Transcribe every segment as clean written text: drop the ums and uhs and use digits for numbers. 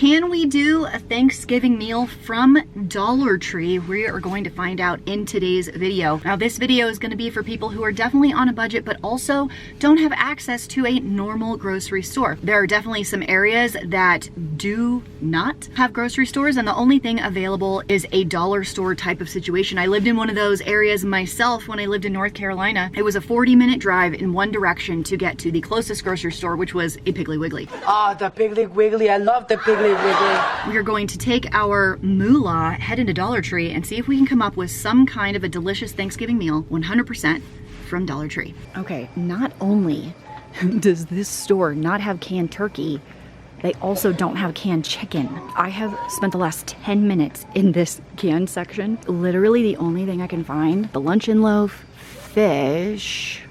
Can we do a Thanksgiving meal from Dollar Tree? We are going to find out in today's video. Now, this video is going to be for people who are definitely on a budget, but also don't have access to a normal grocery store. There are definitely some areas that do not have grocery stores, and the only thing available is a dollar store type of situation. I lived in one of those areas myself when I lived in North Carolina. It was a 40-minute drive in one direction to get to the closest grocery store, which was a Piggly Wiggly. Ah, the Piggly Wiggly. I love the Piggly Wiggly. We are going to take our moolah, head into Dollar Tree, and see if we can come up with some kind of a delicious Thanksgiving meal, 100% from Dollar Tree. Okay, not only does this store not have canned turkey, they also don't have canned chicken. I have spent the last 10 minutes in this canned section. Literally the only thing I can find, the luncheon loaf, fish,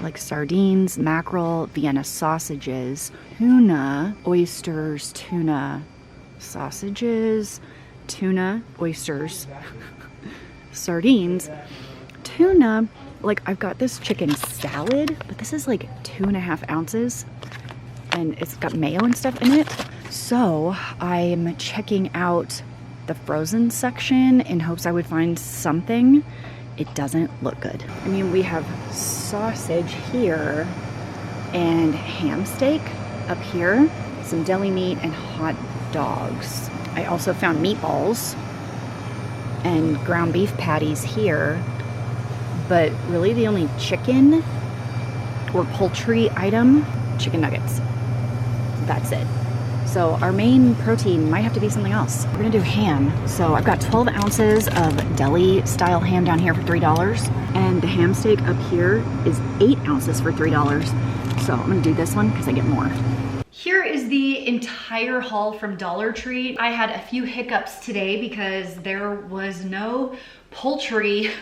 like sardines, mackerel, Vienna sausages, tuna, oysters, tuna, sausages, tuna, oysters, sardines, tuna. Like, I've got this chicken salad, but this is like 2.5 ounces and it's got mayo and stuff in it. So I'm checking out the frozen section in hopes I would find something. It doesn't look good. I mean, we have sausage here and ham steak up here, some deli meat and hot dogs. I also found meatballs and ground beef patties here, but really the only chicken or poultry item, chicken nuggets. That's it. So our main protein might have to be something else. We're gonna do ham. So I've got 12 ounces of deli style ham down here for $3. And the ham steak up here is 8 ounces for $3. So I'm gonna do this one because I get more. Here is the entire haul from Dollar Tree. I had a few hiccups today because there was no poultry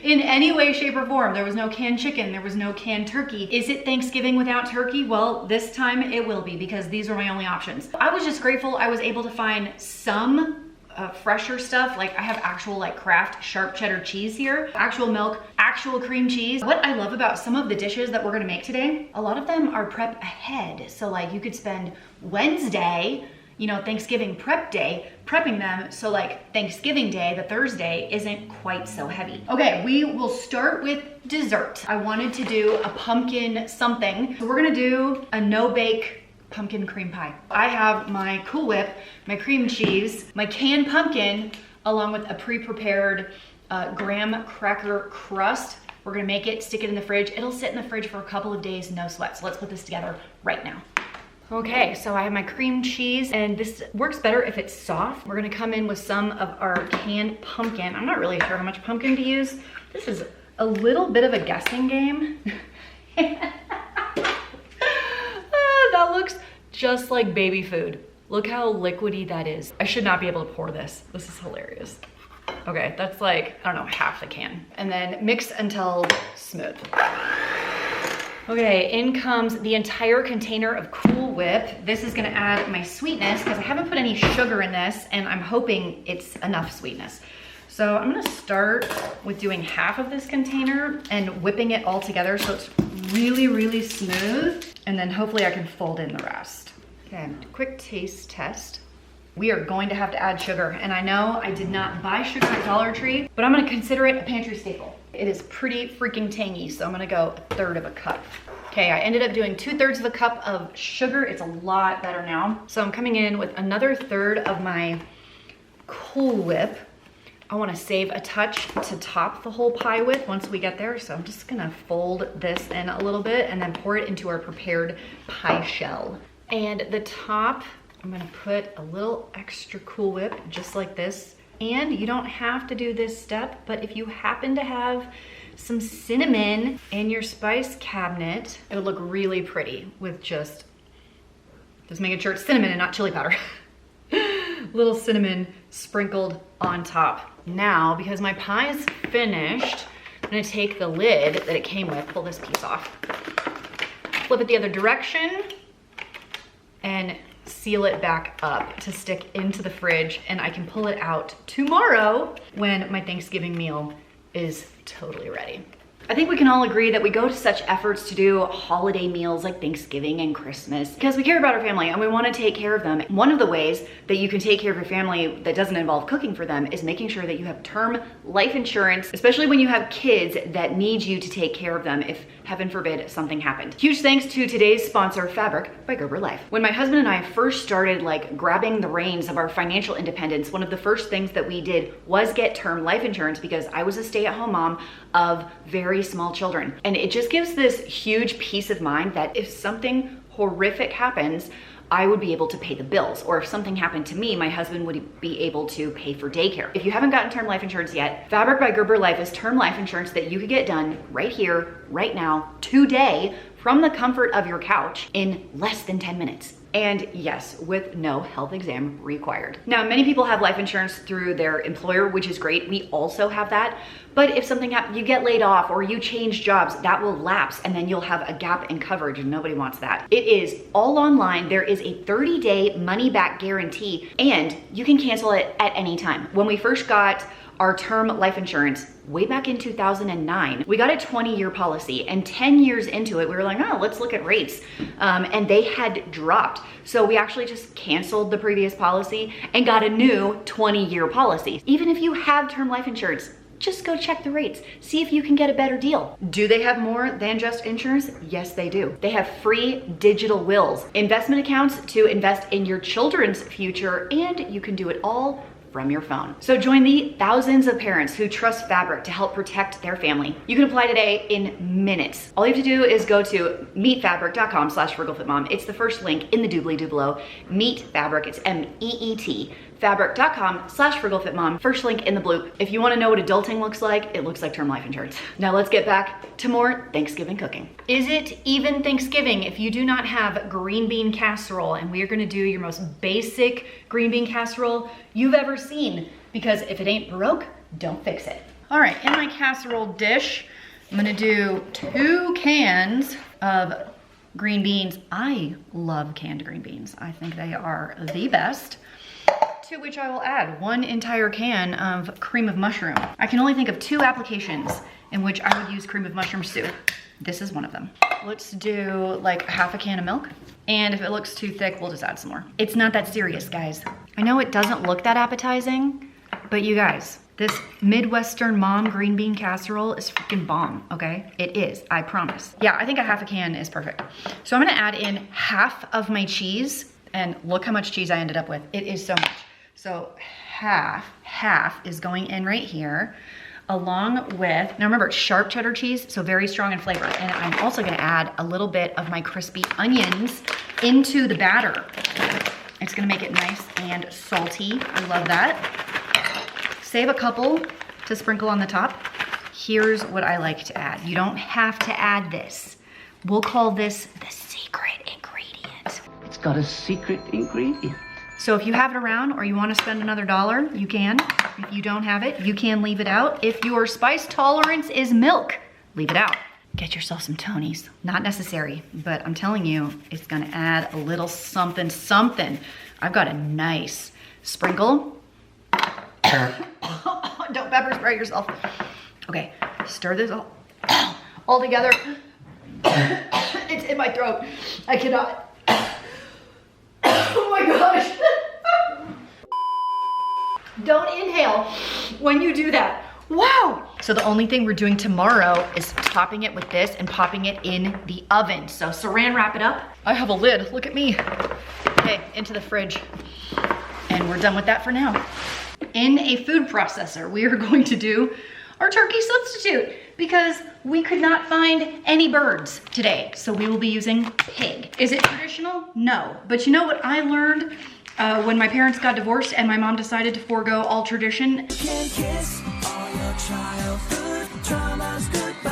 in any way, shape, or form. There was no canned chicken, there was no canned turkey. Is it Thanksgiving without turkey? Well, this time it will be because these are my only options. I was just grateful I was able to find some fresher stuff. Like, I have actual like Kraft sharp cheddar cheese here, actual milk, actual cream cheese. What I love about some of the dishes that we're gonna make today, a lot of them are prep ahead. So like you could spend Wednesday, you know, Thanksgiving prep day, prepping them so like Thanksgiving Day, the Thursday, isn't quite so heavy. Okay, we will start with dessert. I wanted to do a pumpkin something. So we're gonna do a no-bake pumpkin cream pie. I have my Cool Whip, my cream cheese, my canned pumpkin, along with a pre-prepared graham cracker crust. We're gonna make it, stick it in the fridge. It'll sit in the fridge for a couple of days, no sweat. So let's put this together right now. Okay, so I have my cream cheese, and this works better if it's soft. We're gonna come in with some of our canned pumpkin. I'm not really sure how much pumpkin to use. This is a little bit of a guessing game. That looks just like baby food. Look how liquidy that is. I should not be able to pour this. This is hilarious. Okay, that's like, I don't know, half the can. And then mix until smooth. Okay, in comes the entire container of Cool Whip. This is gonna add my sweetness because I haven't put any sugar in this, and I'm hoping it's enough sweetness. So I'm gonna start with doing half of this container and whipping it all together so it's really, really smooth. And then hopefully I can fold in the rest. Okay, quick taste test. We are going to have to add sugar. And I know I did not buy sugar at Dollar Tree, but I'm gonna consider it a pantry staple. It is pretty freaking tangy, so I'm gonna go 1/3 of a cup. Okay, I ended up doing 2/3 of a cup of sugar. It's a lot better now. So I'm coming in with another 1/3 of my Cool Whip. I wanna save a touch to top the whole pie with once we get there. So I'm just gonna fold this in a little bit and then pour it into our prepared pie shell. And the top, I'm gonna put a little extra Cool Whip just like this. And you don't have to do this step, but if you happen to have some cinnamon in your spice cabinet, it would look really pretty with just making sure it's cinnamon and not chili powder. Little cinnamon sprinkled on top. Now, because my pie is finished, I'm gonna take the lid that it came with, pull this piece off, flip it the other direction, and seal it back up to stick into the fridge, and I can pull it out tomorrow when my Thanksgiving meal is totally ready. I think we can all agree that we go to such efforts to do holiday meals like Thanksgiving and Christmas because we care about our family and we want to take care of them. One of the ways that you can take care of your family that doesn't involve cooking for them is making sure that you have term life insurance, especially when you have kids that need you to take care of them if, heaven forbid, something happened. Huge thanks to today's sponsor, Fabric by Gerber Life. When my husband and I first started like grabbing the reins of our financial independence, one of the first things that we did was get term life insurance because I was a stay-at-home mom of very small children. And it just gives this huge peace of mind that if something horrific happens, I would be able to pay the bills. Or if something happened to me, my husband would be able to pay for daycare. If you haven't gotten term life insurance yet, Fabric by Gerber Life is term life insurance that you could get done right here, right now, today, from the comfort of your couch in less than 10 minutes. And yes, with no health exam required. Now, many people have life insurance through their employer, which is great. We also have that. But if something happens, you get laid off or you change jobs, that will lapse and then you'll have a gap in coverage and nobody wants that. It is all online. There is a 30-day money back guarantee and you can cancel it at any time. When we first got our term life insurance way back in 2009, we got a 20-year policy, and 10 years into it, we were like, oh, let's look at rates. And they had dropped. So we actually just canceled the previous policy and got a new 20-year policy. Even if you have term life insurance, just go check the rates. See if you can get a better deal. Do they have more than just insurance? Yes, they do. They have free digital wills, investment accounts to invest in your children's future, and you can do it all from your phone. So join the thousands of parents who trust Fabric to help protect their family. You can apply today in minutes. All you have to do is go to meetfabric.com/frugalfitmom. It's the first link in the doobly doo below. Meet Fabric, it's MEET. Fabric.com/frugalfitmom. First link in the bloop. If you want to know what adulting looks like, it looks like term life insurance. Now let's get back to more Thanksgiving cooking. Is it even Thanksgiving if you do not have green bean casserole? And we are going to do your most basic green bean casserole you've ever seen, because if it ain't broke, don't fix it. All right, in my casserole dish, I'm going to do 2 cans of green beans. I love canned green beans. I think they are the best. To which I will add 1 entire can of cream of mushroom. I can only think of 2 applications in which I would use cream of mushroom soup. This is one of them. Let's do like half a can of milk. And if it looks too thick, we'll just add some more. It's not that serious, guys. I know it doesn't look that appetizing, but you guys, this Midwestern mom green bean casserole is freaking bomb, okay? It is, I promise. Yeah, I think a half a can is perfect. So I'm gonna add in half of my cheese, and look how much cheese I ended up with. It is so much. So half is going in right here, along with, now remember, it's sharp cheddar cheese, so very strong in flavor. And I'm also gonna add a little bit of my crispy onions into the batter. It's gonna make it nice and salty. I love that. Save a couple to sprinkle on the top. Here's what I like to add. You don't have to add this. We'll call this the secret ingredient. It's got a secret ingredient. So if you have it around or you want to spend another $1, you can. If you don't have it, you can leave it out. If your spice tolerance is milk, leave it out. Get yourself some Tonys. Not necessary, but I'm telling you, it's gonna add a little something, something. I've got a nice sprinkle. Don't pepper spray yourself. Okay, stir this all together. It's in my throat. I cannot. Oh my gosh. Don't inhale when you do that. Wow. So the only thing we're doing tomorrow is topping it with this and popping it in the oven. So Saran wrap it up. I have a lid, look at me. Okay, into the fridge. And we're done with that for now. In a food processor, we are going to do our turkey substitute because we could not find any birds today. So we will be using pig. Is it traditional? No. But you know what I learned when my parents got divorced and my mom decided to forego all tradition?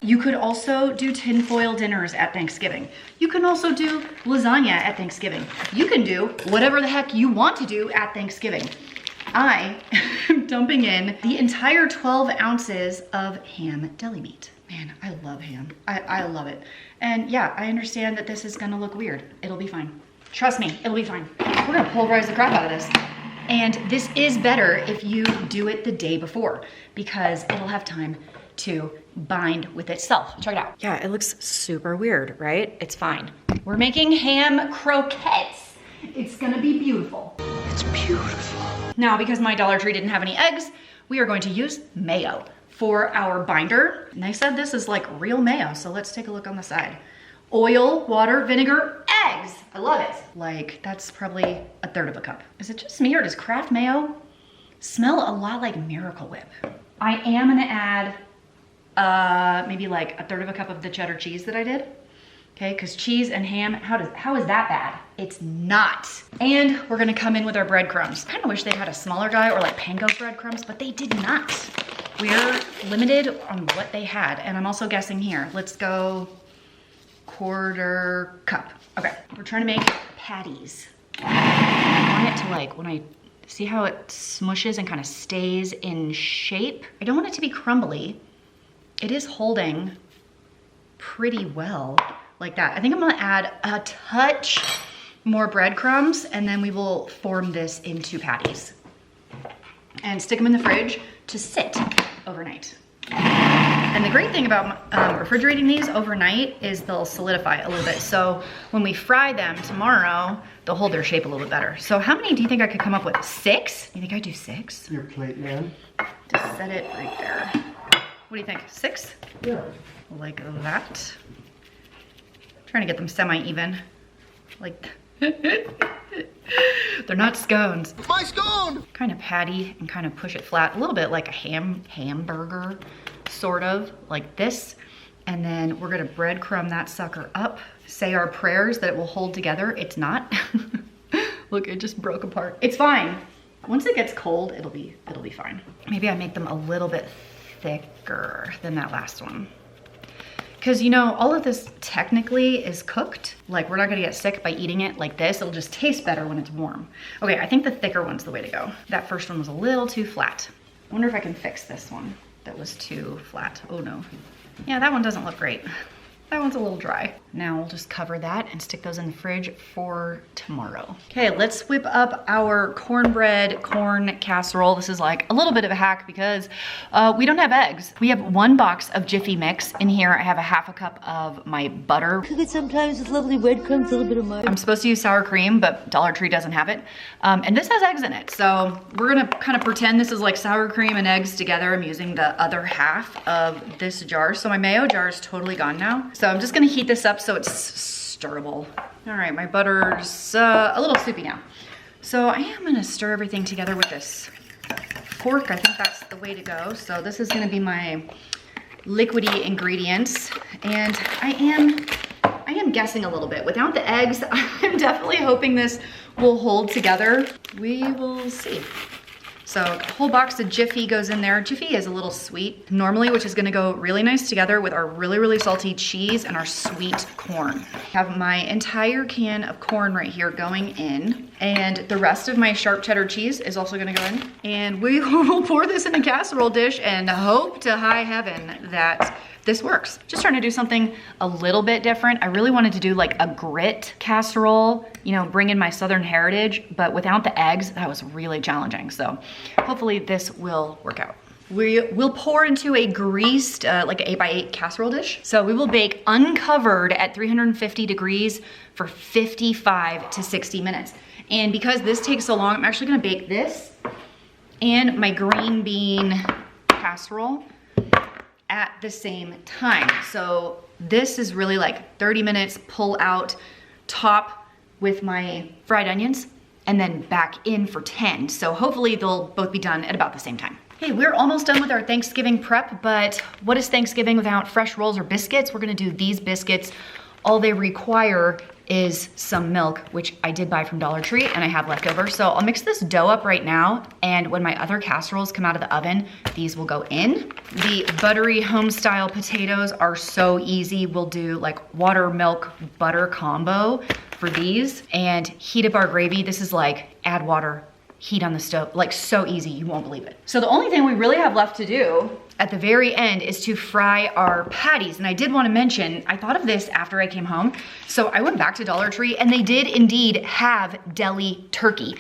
You could also do tinfoil dinners at Thanksgiving. You can also do lasagna at Thanksgiving. You can do whatever the heck you want to do at Thanksgiving. I am dumping in the entire 12 ounces of ham deli meat. Man, I love ham. I love it. And yeah, I understand that this is gonna look weird. It'll be fine. Trust me, it'll be fine. We're gonna pulverize the crap out of this. And this is better if you do it the day before because it'll have time to bind with itself. Check it out. Yeah, it looks super weird, right? It's fine. We're making ham croquettes. It's gonna be beautiful. It's beautiful. Now, because my Dollar Tree didn't have any eggs, we are going to use mayo for our binder. And they said this is like real mayo, so let's take a look on the side. Oil, water, vinegar, eggs. I love it. Like, that's probably 1/3 of a cup. Is it just me or does Kraft mayo smell a lot like Miracle Whip? I am gonna add maybe like 1/3 of a cup of the cheddar cheese that I did. Okay, because cheese and ham, how is that bad? It's not. And we're gonna come in with our breadcrumbs. I kind of wish they had a smaller guy or like panko breadcrumbs, but they did not. We're limited on what they had. And I'm also guessing here. Let's go 1/4 cup. Okay, we're trying to make patties. I want it to like, when I see how it smushes and kind of stays in shape. I don't want it to be crumbly. It is holding pretty well like that. I think I'm gonna add a touch more breadcrumbs and then we will form this into patties and stick them in the fridge to sit overnight. And the great thing about refrigerating these overnight is they'll solidify a little bit. So when we fry them tomorrow, they'll hold their shape a little bit better. So how many do you think I could come up with? 6? You think I'd do 6? Your plate, man. Just set it right there. What do you think? 6? Yeah. Like that. Trying to get them semi-even. Like, they're not scones. My scone! Kind of patty and kind of push it flat. A little bit like a hamburger, sort of like this. And then we're gonna breadcrumb that sucker up. Say our prayers that it will hold together. It's not. Look, it just broke apart. It's fine. Once it gets cold, it'll be fine. Maybe I make them a little bit thicker than that last one. Because you know, all of this technically is cooked. Like we're not gonna get sick by eating it like this. It'll just taste better when it's warm. Okay, I think the thicker one's the way to go. That first one was a little too flat. I wonder if I can fix this one. That was too flat. Oh no. Yeah, that one doesn't look great. That one's a little dry. Now we'll just cover that and stick those in the fridge for tomorrow. Okay, let's whip up our cornbread corn casserole. This is like a little bit of a hack because we don't have eggs. We have 1 box of Jiffy Mix. In here, I have a 1/2 cup of my butter. Cook it sometimes with lovely breadcrumbs, a little bit of mustard. I'm supposed to use sour cream, but Dollar Tree doesn't have it. And this has eggs in it. So we're gonna kind of pretend this is like sour cream and eggs together. I'm using the other half of this jar. So my mayo jar is totally gone now. So I'm just gonna heat this up so it's stirrable. All right, my butter's a little soupy now. So I am gonna stir everything together with this fork. I think that's the way to go. So this is gonna be my liquidy ingredients. And I am guessing a little bit. Without the eggs, I'm definitely hoping this will hold together. We will see. So a whole box of Jiffy goes in there. Jiffy is a little sweet normally, which is gonna go really nice together with our really, really salty cheese and our sweet corn. I have my entire can of corn right here going in, and the rest of my sharp cheddar cheese is also gonna go in. And we will pour this in a casserole dish and hope to high heaven that this works. Just trying to do something a little bit different. I really wanted to do like a grit casserole, you know, bring in my Southern heritage, but without the eggs, that was really challenging. So hopefully this will work out. We will pour into a greased, like an 8x8 casserole dish. So we will bake uncovered at 350 degrees for 55 to 60 minutes. And because this takes so long, I'm actually gonna bake this and my green bean casserole at the same time. So this is really like 30 minutes, pull out, top with my fried onions, and then back in for 10. So hopefully they'll both be done at about the same time. Hey, we're almost done with our Thanksgiving prep, but what is Thanksgiving without fresh rolls or biscuits? We're gonna do these biscuits. All they require is some milk, which I did buy from Dollar Tree and I have left over. So I'll mix this dough up right now, and when my other casseroles come out of the oven, these will go in. The buttery home style potatoes are so easy. We'll do like water, milk, butter combo for these and heat up our gravy. This is like add water, heat on the stove, like so easy, you won't believe it. So the only thing we really have left to do at the very end is to fry our patties. And I did want to mention, I thought of this after I came home. So I went back to Dollar Tree and they did indeed have deli turkey.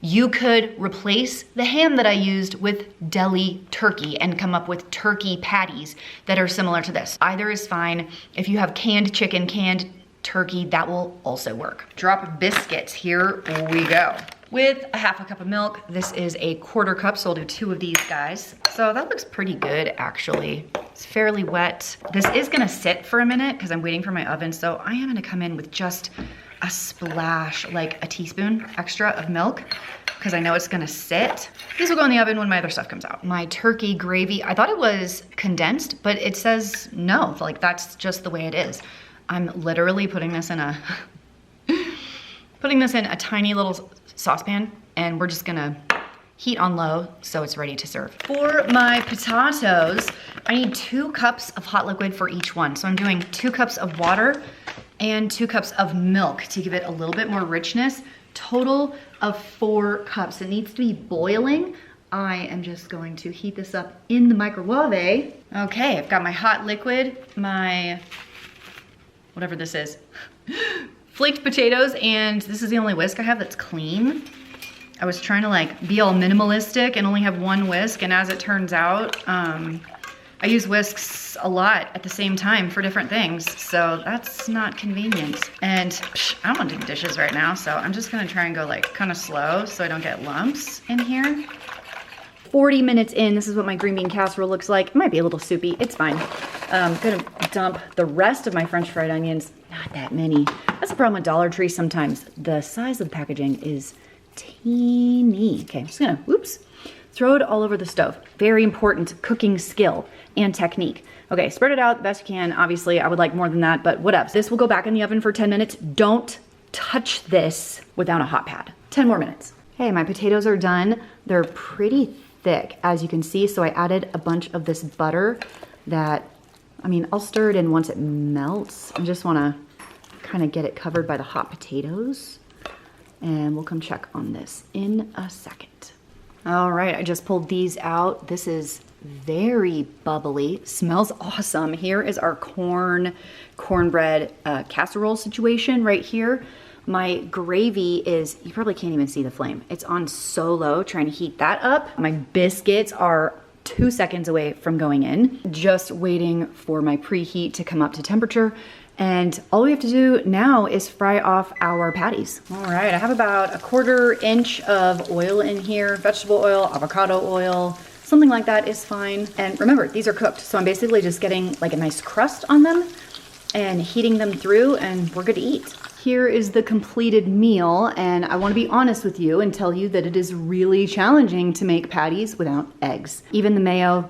You could replace the ham that I used with deli turkey and come up with turkey patties that are similar to this. Either is fine. If you have canned chicken, canned turkey, that will also work. Drop biscuits, here we go. With a half a cup of milk. This is a 1/4 cup, so I'll do 2 of these guys. So that looks pretty good, actually. It's fairly wet. This is gonna sit for a minute because I'm waiting for my oven, so I am gonna come in with just a splash, like a teaspoon extra of milk, because I know it's gonna sit. These will go in the oven when my other stuff comes out. My turkey gravy, I thought it was condensed, but it says no, like that's just the way it is. I'm literally putting this in a tiny little saucepan, and we're just gonna heat on low so it's ready to serve. For my potatoes, I need 2 cups of hot liquid for each one. So I'm doing 2 cups of water and 2 cups of milk to give it a little bit more richness. Total of 4 cups. It needs to be boiling. I am just going to heat this up in the microwave. Okay, I've got my hot liquid, my, whatever this is, flaked potatoes, and this is the only whisk I have that's clean. I was trying to like be all minimalistic and only have 1 whisk, and as it turns out, I use whisks a lot at the same time for different things, so that's not convenient. And I don't want to do dishes right now, so I'm just gonna try and go like kind of slow so I don't get lumps in here. 40 minutes in, this is what my green bean casserole looks like. It might be a little soupy, it's fine. I'm gonna dump the rest of my French fried onions. Not that many. That's the problem with Dollar Tree sometimes. The size of the packaging is teeny. Okay, I'm just gonna, whoops, throw it all over the stove. Very important cooking skill and technique. Okay, spread it out the best you can. Obviously, I would like more than that, but whatever. This will go back in the oven for 10 minutes. Don't touch this without a hot pad. 10 more minutes. Hey, my potatoes are done. They're pretty thick, as you can see, so I added a bunch of this butter that, I mean, I'll stir it in once it melts. I just wanna kind of get it covered by the hot potatoes. And we'll come check on this in a second. All right, I just pulled these out. This is very bubbly, smells awesome. Here is our cornbread casserole situation right here. My gravy is, you probably can't even see the flame. It's on so low, trying to heat that up. My biscuits are 2 seconds away from going in. Just waiting for my preheat to come up to temperature. And all we have to do now is fry off our patties. All right, I have about 1/4 inch of oil in here, vegetable oil, avocado oil, something like that is fine. And remember, these are cooked, so I'm basically just getting like a nice crust on them and heating them through, and we're good to eat. Here is the completed meal, and I wanna be honest with you and tell you that it is really challenging to make patties without eggs. Even the mayo,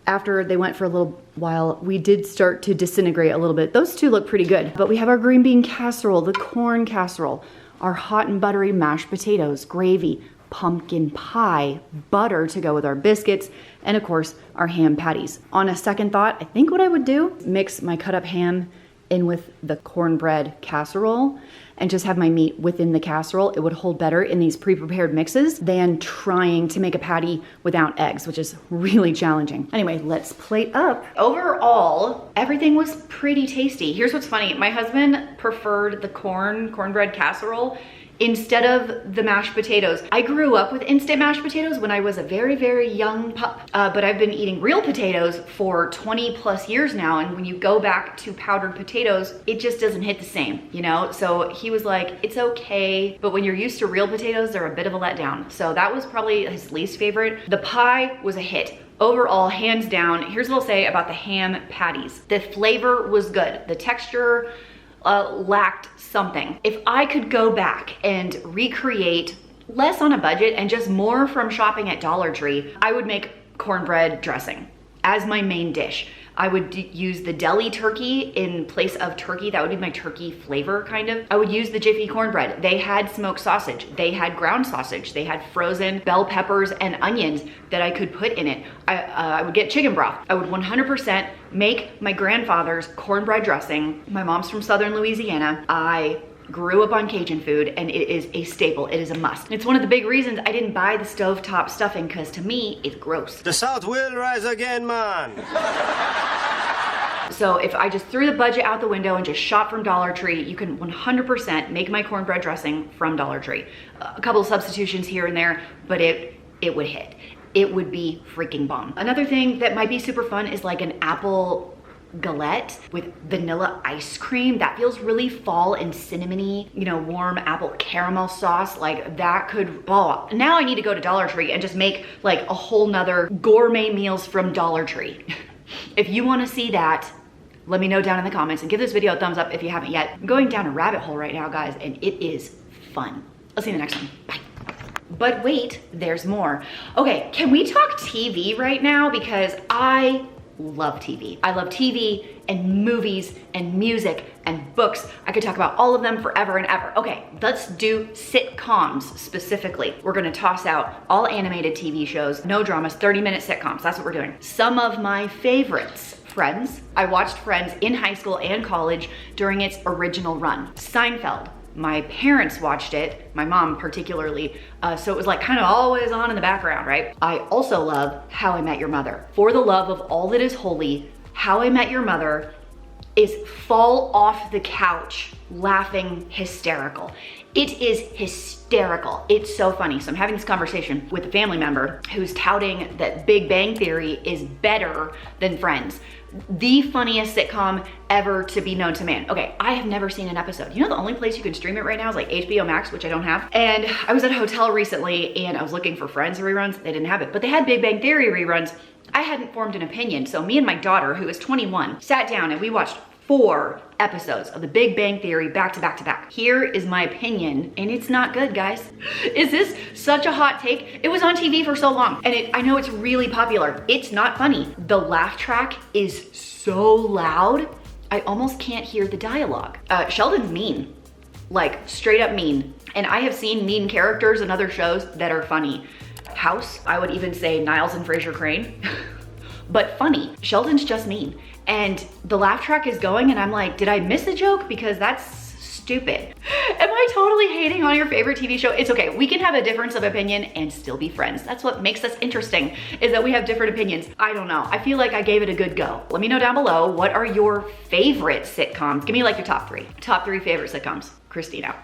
after they went for a little while, we did start to disintegrate a little bit. Those 2 look pretty good, but we have our green bean casserole, the corn casserole, our hot and buttery mashed potatoes, gravy, pumpkin pie, butter to go with our biscuits, and of course, our ham patties. On a second thought, I think what I would do, mix my cut up ham in with the cornbread casserole and just have my meat within the casserole. It would hold better in these pre-prepared mixes than trying to make a patty without eggs, which is really challenging. Anyway, let's plate up. Overall, everything was pretty tasty. Here's what's funny. My husband preferred the cornbread casserole instead of the mashed potatoes. I grew up with instant mashed potatoes when I was a very, very young pup, but I've been eating real potatoes for 20+ years now, and when you go back to powdered potatoes, it just doesn't hit the same, you know? So he was like, it's okay, but when you're used to real potatoes, they're a bit of a letdown. So that was probably his least favorite. The pie was a hit. Overall, hands down. Here's what I'll say about the ham patties. The flavor was good. The texture lacked something. If I could go back and recreate less on a budget and just more from shopping at Dollar Tree, I would make cornbread dressing as my main dish. I would use the deli turkey in place of turkey. That would be my turkey flavor, kind of. I would use the Jiffy cornbread. They had smoked sausage. They had ground sausage. They had frozen bell peppers and onions that I could put in it. I would get chicken broth. I would 100% make my grandfather's cornbread dressing. My mom's from Southern Louisiana. I grew up on Cajun food, and it is a staple. It is a must. It's one of the big reasons I didn't buy the stovetop stuffing, because to me, it's gross. The South will rise again, man. So if I just threw the budget out the window and just shop from Dollar Tree, you can 100% make my cornbread dressing from Dollar Tree. A couple of substitutions here and there, but it would hit. It would be freaking bomb. Another thing that might be super fun is like an apple galette with vanilla ice cream. That feels really fall and cinnamony, you know, warm apple caramel sauce. Like that could, oh, now I need to go to Dollar Tree and just make like a whole nother gourmet meals from Dollar Tree. If you want to see that, let me know down in the comments and give this video a thumbs up if you haven't yet. I'm going down a rabbit hole right now, guys, and it is fun. I'll see you in the next one. Bye. But wait, there's more. Okay, can we talk TV right now? Because I love TV. I love TV and movies and music and books. I could talk about all of them forever and ever. Okay, let's do sitcoms specifically. We're gonna toss out all animated TV shows, no dramas, 30-minute sitcoms. That's what we're doing. Some of my favorites. Friends. I watched Friends in high school and college during its original run. Seinfeld. My parents watched it, my mom particularly, so it was like kind of always on in the background, right? I also love How I Met Your Mother. For the love of all that is holy, How I Met Your Mother is fall off the couch laughing hysterical. It is hysterical. It's so funny. So I'm having this conversation with a family member who's touting that Big Bang Theory is better than Friends. The funniest sitcom ever to be known to man. Okay, I have never seen an episode. You know, the only place you can stream it right now is like HBO Max, which I don't have. And I was at a hotel recently and I was looking for Friends reruns. They didn't have it, but they had Big Bang Theory reruns. I hadn't formed an opinion. So me and my daughter, who is 21, sat down and we watched 4 episodes of the Big Bang Theory back to back to back. Here is my opinion, and it's not good, guys. Is this such a hot take? It was on TV for so long, and I know it's really popular. It's not funny. The laugh track is so loud, I almost can't hear the dialogue. Sheldon's mean, like straight up mean. And I have seen mean characters in other shows that are funny. House, I would even say Niles and Frasier Crane, but funny. Sheldon's just mean. And the laugh track is going and I'm like, did I miss a joke? Because that's stupid. Am I totally hating on your favorite TV show? It's okay, we can have a difference of opinion and still be friends. That's what makes us interesting, is that we have different opinions. I don't know, I feel like I gave it a good go. Let me know down below, what are your favorite sitcoms? Give me like your top 3. Top 3 favorite sitcoms. Christine out.